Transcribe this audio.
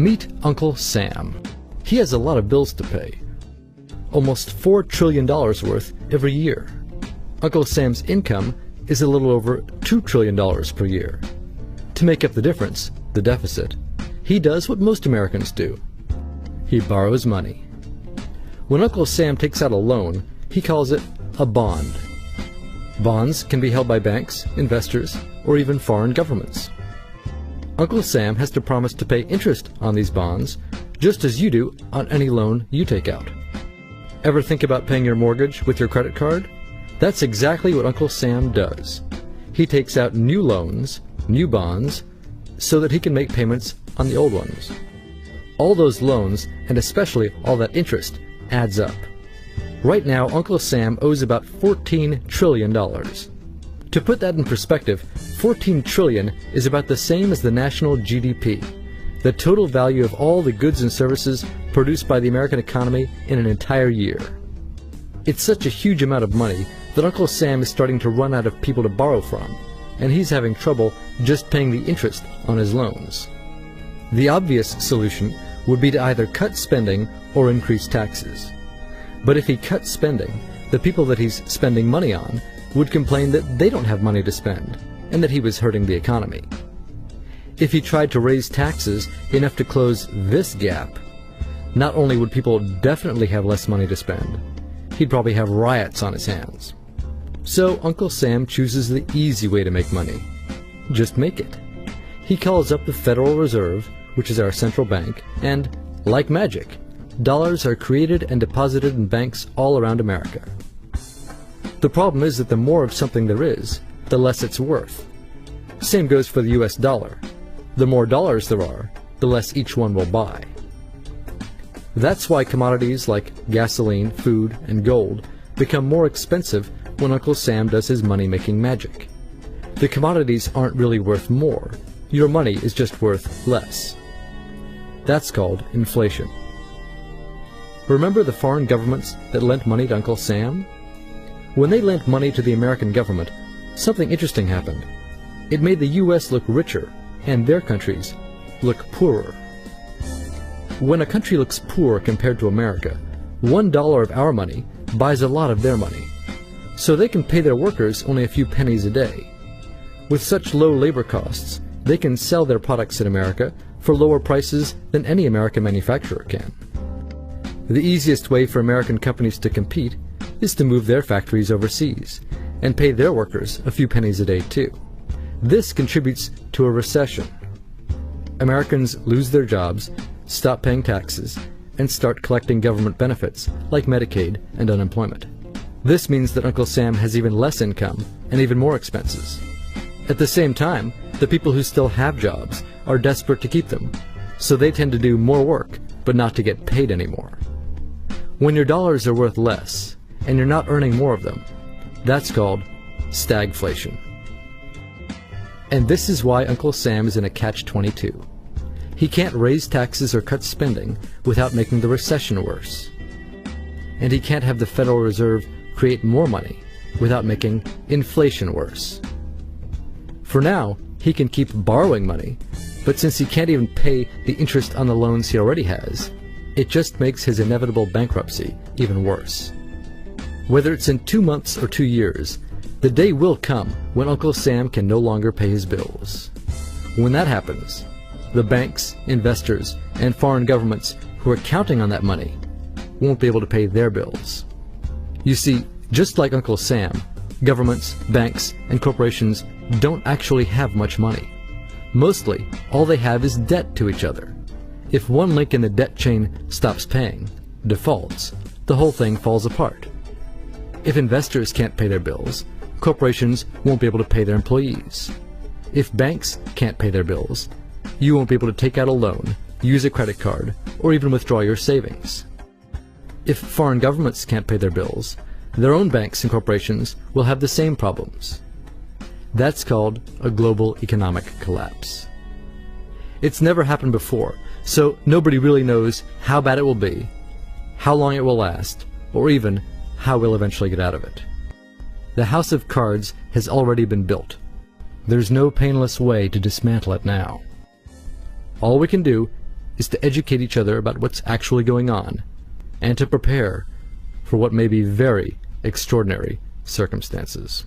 Meet Uncle Sam. He has a lot of bills to pay. Almost $4 trillion worth every year. Uncle Sam's income is a little over $2 trillion per year. To make up the difference, the deficit, he does what most Americans do. He borrows money. When Uncle Sam takes out a loan, he calls it a bond. Bonds can be held by banks, investors, or even foreign governments. Uncle Sam has to promise to pay interest on these bonds, just as you do on any loan you take out. Ever think about paying your mortgage with your credit card? That's exactly what Uncle Sam does. He takes out new loans, new bonds, so that he can make payments on the old ones. All those loans, and especially all that interest, adds up. Right now, Uncle Sam owes about $14 trillion. To put that in perspective, $14 trillion is about the same as the national GDP, the total value of all the goods and services produced by the American economy in an entire year. It's such a huge amount of money that Uncle Sam is starting to run out of people to borrow from, and he's having trouble just paying the interest on his loans. The obvious solution would be to either cut spending or increase taxes. But if he cut spending, the people that he's spending money on would complain that they don't have money to spend, and that he was hurting the economy. If he tried to raise taxes enough to close this gap, not only would people definitely have less money to spend, he'd probably have riots on his hands. So Uncle Sam chooses the easy way to make money. Just make it. He calls up the Federal Reserve, which is our central bank, and, like magic, dollars are created and deposited in banks all around America. The problem is that the more of something there is, the less it's worth. Same goes for the US dollar. The more dollars there are, the less each one will buy. That's why commodities like gasoline, food, and gold become more expensive when Uncle Sam does his money-making magic. The commodities aren't really worth more. Your money is just worth less. That's called inflation. Remember the foreign governments that lent money to Uncle Sam? When they lent money to the American government, something interesting happened. It made the U.S. look richer and their countries look poorer. When a country looks poor compared to America, $1 of our money buys a lot of their money. So they can pay their workers only a few pennies a day. With such low labor costs, they can sell their products in America for lower prices than any American manufacturer can. The easiest way for American companies to compete is to move their factories overseas and pay their workers a few pennies a day too. This contributes to a recession. Americans lose their jobs, stop paying taxes, and start collecting government benefits like Medicaid and unemployment. This means that Uncle Sam has even less income and even more expenses. At the same time, the people who still have jobs are desperate to keep them, so they tend to do more work but not to get paid anymore. When your dollars are worth less and you're not earning more of them, that's called stagflation. And this is why Uncle Sam is in a catch-22. He can't raise taxes or cut spending without making the recession worse. And he can't have the Federal Reserve create more money without making inflation worse. For now, he can keep borrowing money, but since he can't even pay the interest on the loans he already has, it just makes his inevitable bankruptcy even worse. Whether it's in 2 months or 2 years, the day will come when Uncle Sam can no longer pay his bills. When that happens, the banks, investors, and foreign governments who are counting on that money won't be able to pay their bills. You see, just like Uncle Sam, governments, banks, and corporations don't actually have much money. Mostly, all they have is debt to each other. If one link in the debt chain stops paying, defaults, the whole thing falls apart. If investors can't pay their bills, corporations won't be able to pay their employees. If banks can't pay their bills, you won't be able to take out a loan, use a credit card, or even withdraw your savings. If foreign governments can't pay their bills, their own banks and corporations will have the same problems. That's called a global economic collapse. It's never happened before, so nobody really knows how bad it will be, how long it will last, or even how we'll eventually get out of it. The house of cards has already been built. There's no painless way to dismantle it now. All we can do is to educate each other about what's actually going on, and to prepare for what may be very extraordinary circumstances.